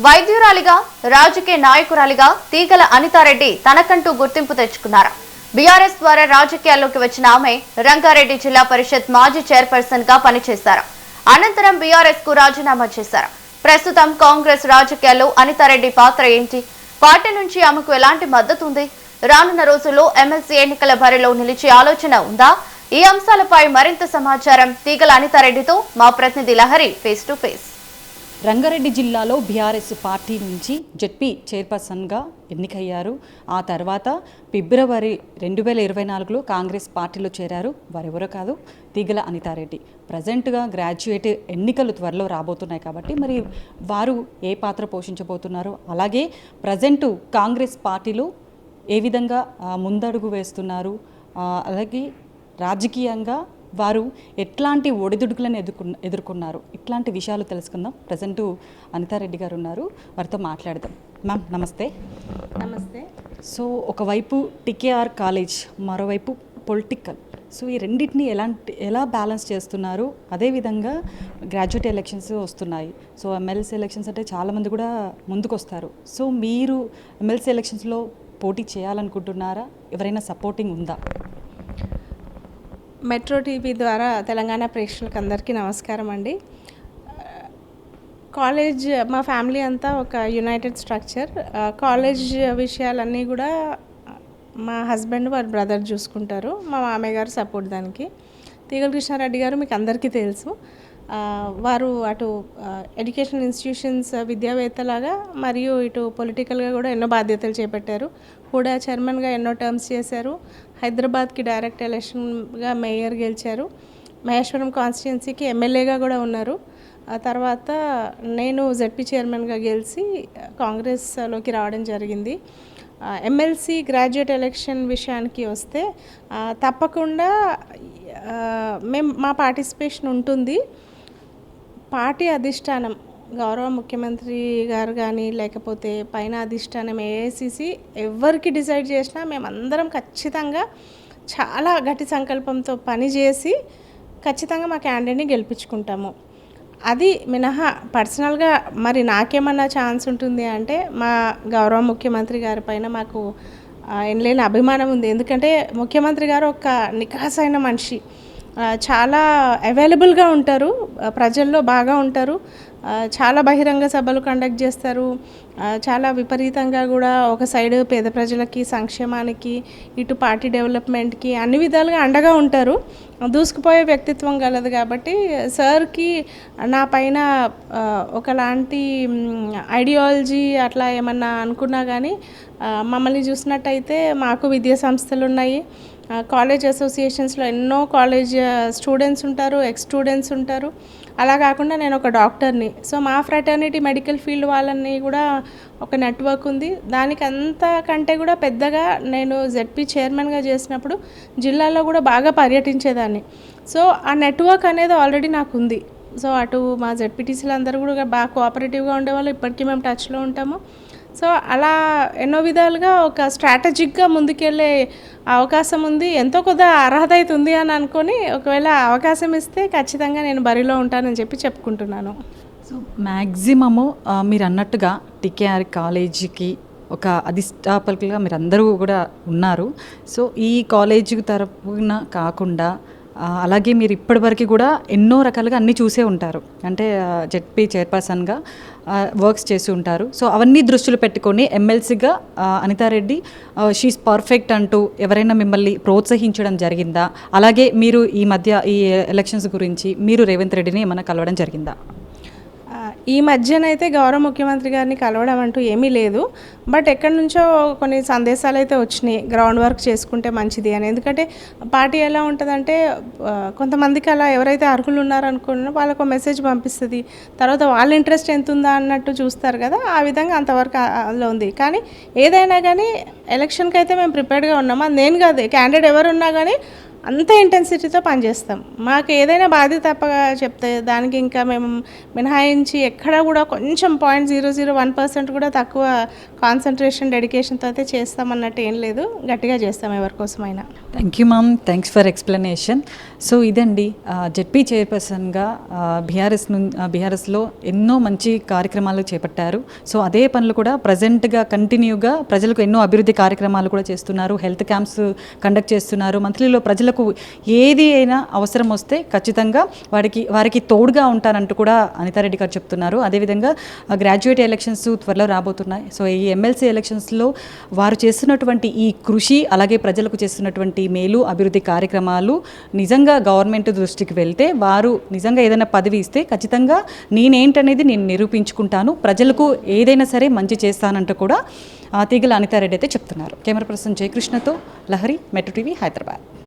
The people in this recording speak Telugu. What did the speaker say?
వైద్యురాలిగా రాజకీయ నాయకురాలిగా తీగల అనితారెడ్డి తనకంటూ గుర్తింపు తెచ్చుకున్నారు. బీఆర్ఎస్ ద్వారా రాజకీయాల్లోకి వచ్చిన ఆమె రంగారెడ్డి జిల్లా పరిషత్ మాజీ చైర్పర్సన్ గా పనిచేశారు. అనంతరం బీఆర్ఎస్ కు రాజీనామా చేశారు. ప్రస్తుతం కాంగ్రెస్ రాజకీయాల్లో అనితారెడ్డి పాత్ర ఏంటి? పార్టీ నుంచి ఆమెకు ఎలాంటి మద్దతు ఉంది? రానున్న రోజుల్లో ఎమ్మెల్సీ ఎన్నికల బరిలో నిలిచే ఆలోచన ఉందా? ఈ అంశాలపై మరింత సమాచారం తీగల అనితారెడ్డితో మా ప్రతినిధి Lahari face to face. Rangareddy జిల్లాలో బీఆర్ఎస్ పార్టీ నుంచి జెడ్పీ చైర్పర్సన్గా ఎన్నికయ్యారు. ఆ తర్వాత ఫిబ్రవరి 2024లో కాంగ్రెస్ పార్టీలో చేరారు. వారెవరో కాదు, తీగల అనితారెడ్డి. ప్రజెంట్గా గ్రాడ్యుయేట్ ఎన్నికలు త్వరలో రాబోతున్నాయి కాబట్టి మరి వారు ఏ పాత్ర పోషించబోతున్నారో, అలాగే ప్రజెంటు కాంగ్రెస్ పార్టీలో ఏ విధంగా ముందడుగు వేస్తున్నారు, అలాగే రాజకీయంగా వారు ఎట్లాంటి ఒడిదుడుకులను ఎదుర్కొన్నారు, ఇట్లాంటి విషయాలు తెలుసుకుందాం. ప్రజెంటు అనితారెడ్డి గారు ఉన్నారు, వారితో మాట్లాడదాం. మ్యామ్ నమస్తే. నమస్తే. సో ఒకవైపు టికేఆర్ కాలేజ్, మరోవైపు పొలిటికల్, సో ఈ రెండింటిని ఎలా బ్యాలెన్స్ చేస్తున్నారు? అదేవిధంగా గ్రాడ్యుయేట్ ఎలక్షన్స్ వస్తున్నాయి. సో ఎమ్మెల్సీ ఎలక్షన్స్ అంటే చాలామంది కూడా ముందుకు వస్తారు. సో మీరు ఎమ్మెల్సీ ఎలక్షన్స్లో పోటీ చేయాలనుకుంటున్నారా? ఎవరైనా సపోర్టింగ్ ఉందా? మెట్రో టీవీ ద్వారా తెలంగాణ ప్రేక్షకులకు అందరికీ నమస్కారం అండి. కాలేజ్, మా ఫ్యామిలీ అంతా ఒక యునైటెడ్ స్ట్రక్చర్. కాలేజ్ విషయాలన్నీ కూడా మా హస్బెండ్ వారి బ్రదర్ చూసుకుంటారు. మా మామయ్య గారు సపోర్ట్ దానికి. తీగల కృష్ణారెడ్డి గారు మీకు అందరికీ తెలుసు. వారు అటు ఎడ్యుకేషనల్ ఇన్స్టిట్యూషన్స్ విద్యావేత్తలాగా మరియు ఇటు పొలిటికల్గా కూడా ఎన్నో బాధ్యతలు చేపట్టారు. హుడా చైర్మన్గా ఎన్నో టర్మ్స్ చేశారు. హైదరాబాద్కి డైరెక్ట్ ఎలక్షన్గా మేయర్ గెలిచారు. మహేశ్వరం కాన్స్టిట్యున్సీకి ఎమ్మెల్యేగా కూడా ఉన్నారు. ఆ తర్వాత నేను జెడ్పీ చైర్మన్గా గెలిచి కాంగ్రెస్లోకి రావడం జరిగింది. ఎమ్మెల్సీ గ్రాడ్యుయేట్ ఎలక్షన్ విషయానికి వస్తే తప్పకుండా మా పార్టిసిపేషన్ ఉంటుంది. పార్టీ అధిష్టానం, గౌరవ ముఖ్యమంత్రి గారు కానీ లేకపోతే పైన అధిష్టానం ఏఐసిసి ఎవరికి డిసైడ్ చేసినా మేమందరం ఖచ్చితంగా చాలా గట్టి సంకల్పంతో పనిచేసి ఖచ్చితంగా మా క్యాండిడేట్ని గెలిపించుకుంటాము. అది మినహా పర్సనల్గా మరి నాకేమన్నా ఛాన్స్ ఉంటుంది అంటే మా గౌరవ ముఖ్యమంత్రి గారి పైన మాకు ఎనలేని అభిమానం ఉంది. ఎందుకంటే ముఖ్యమంత్రి గారు ఒక నికాసైన మనిషి, చాలా అవైలబుల్గా ఉంటారు, ప్రజల్లో బాగా ఉంటారు, చాలా బహిరంగ సభలు కండక్ట్ చేస్తారు, చాలా విపరీతంగా కూడా ఒక సైడ్ పేద ప్రజలకి సంక్షేమానికి, ఇటు పార్టీ డెవలప్మెంట్కి అన్ని విధాలుగా అండగా ఉంటారు. దూసుకుపోయే వ్యక్తిత్వం గలదు కాబట్టి సార్కి నా పైన ఒకలాంటి ఐడియాలజీ అట్లా ఏమన్నా అనుకున్నా కానీ మమ్మల్ని చూసినట్టయితే మాకు విద్యా సంస్థలు ఉన్నాయి, కాలేజ్ అసోసియేషన్స్లో ఎన్నో కాలేజ్ స్టూడెంట్స్ ఉంటారు, ఎక్స్ స్టూడెంట్స్ ఉంటారు. అలా కాకుండా నేను ఒక డాక్టర్ని. సో మా ఫ్రెటర్నిటీ మెడికల్ ఫీల్డ్ వాళ్ళని కూడా ఒక నెట్వర్క్ ఉంది. దానికి అంతకంటే కూడా పెద్దగా నేను జెడ్పీ చైర్మన్గా చేసినప్పుడు జిల్లాలో కూడా బాగా పర్యటించేదాన్ని. సో ఆ నెట్వర్క్ అనేది ఆల్రెడీ నాకు ఉంది. సో అటు మా జెడ్పీటీసీలు అందరూ కూడా బాగా కోఆపరేటివ్గా ఉండేవాళ్ళు, ఇప్పటికీ మేము టచ్లో ఉంటాము. సో అలా ఎన్నో విధాలుగా ఒక స్ట్రాటజిక్గా ముందుకెళ్ళే అవకాశం ఉంది. ఎంతో కొద్ది అర్హత అయితే ఉంది అని అనుకొని ఒకవేళ అవకాశం ఇస్తే ఖచ్చితంగా నేను బరిలో ఉంటానని చెప్పుకుంటున్నాను. సో మ్యాక్సిమము మీరు అన్నట్టుగా టికేఆర్ కాలేజీకి ఒక అధిష్టాపకులుగా మీరు అందరూ కూడా ఉన్నారు. సో ఈ కాలేజీ తరపున కాకుండా అలాగే మీరు ఇప్పటివరకు కూడా ఎన్నో రకాలుగా అన్నీ చూసే ఉంటారు. అంటే జెడ్పీ చైర్పర్సన్గా వర్క్స్ చేసి ఉంటారు. సో అవన్నీ దృష్టిలో పెట్టుకొని ఎమ్మెల్సీగా అనితారెడ్డి షీఈస్ పర్ఫెక్ట్ అంటూ ఎవరైనా మిమ్మల్ని ప్రోత్సహించడం జరిగిందా? అలాగే మీరు ఈ మధ్య ఈ ఎలక్షన్స్ గురించి మీరు రేవంత్ రెడ్డిని ఏమైనా కలవడం జరిగిందా? ఈ మధ్యనైతే గౌరవ ముఖ్యమంత్రి గారిని కలవడం అంటూ ఏమీ లేదు. బట్ ఎక్కడి నుంచో కొన్ని సందేశాలు అయితే వచ్చినాయి, గ్రౌండ్ వర్క్ చేసుకుంటే మంచిది అని. ఎందుకంటే పార్టీ ఎలా ఉంటుందంటే కొంతమందికి అలా ఎవరైతే అర్హులు ఉన్నారనుకున్నా వాళ్ళకు మెసేజ్ పంపిస్తుంది, తర్వాత వాళ్ళ ఇంట్రెస్ట్ ఎంత ఉందా అన్నట్టు చూస్తారు కదా, ఆ విధంగా అంతవరకు అందులో ఉంది. కానీ ఏదైనా కానీ ఎలక్షన్కి అయితే మేము ప్రిపేర్డ్గా ఉన్నాము. అది నేను కాదు, క్యాండిడేట్ ఎవరు ఉన్నా కానీ అంత ఇంటెన్సిటీతో పనిచేస్తాం. మాకు ఏదైనా బాధ్యత తప్పగా చెప్తే దానికి ఇంకా మేము మినహాయించి ఎక్కడ కూడా కొంచెం 0.001% కూడా తక్కువ కాన్సన్ట్రేషన్ డెడికేషన్తో అయితే చేస్తామన్నట్టు ఏం లేదు. గట్టిగా చేస్తాం ఎవరికోసమైనా. Thank you ma'am, thanks for explanation. So ఇదండి జెడ్పీ చైర్పర్సన్గా బీఆర్ఎస్లో ఎన్నో మంచి కార్యక్రమాలు చేపట్టారు. సో అదే పనులు కూడా ప్రజెంట్గా కంటిన్యూగా ప్రజలకు ఎన్నో అభివృద్ధి కార్యక్రమాలు కూడా చేస్తున్నారు. హెల్త్ క్యాంప్స్ కండక్ట్ చేస్తున్నారు. మంత్లీలో ప్రజలకు ఏది అయినా అవసరం వస్తే ఖచ్చితంగా వారికి తోడుగా ఉంటానంటూ కూడా అనితారెడ్డి గారు చెప్తున్నారు. అదేవిధంగా గ్రాడ్యుయేట్ ఎలక్షన్స్ త్వరలో రాబోతున్నాయి. సో ఈ ఎమ్మెల్సీ ఎలక్షన్స్లో వారు చేస్తున్నటువంటి ఈ కృషి, అలాగే ప్రజలకు చేస్తున్నటువంటి మేలు అభివృద్ధి కార్యక్రమాలు నిజంగా గవర్నమెంట్ దృష్టికి వెళ్తే వారు నిజంగా ఏదైనా పదవి ఇస్తే ఖచ్చితంగా నేనేంటనేది నేను నిరూపించుకుంటాను, ప్రజలకు ఏదైనా సరే మంచి చేస్తానంటూ కూడా తీగల అనితారెడ్డి అయితే చెప్తున్నారు. కెమెరా పర్సన్ జయకృష్ణతో లహరి, మెట్రో టీవీ, హైదరాబాద్.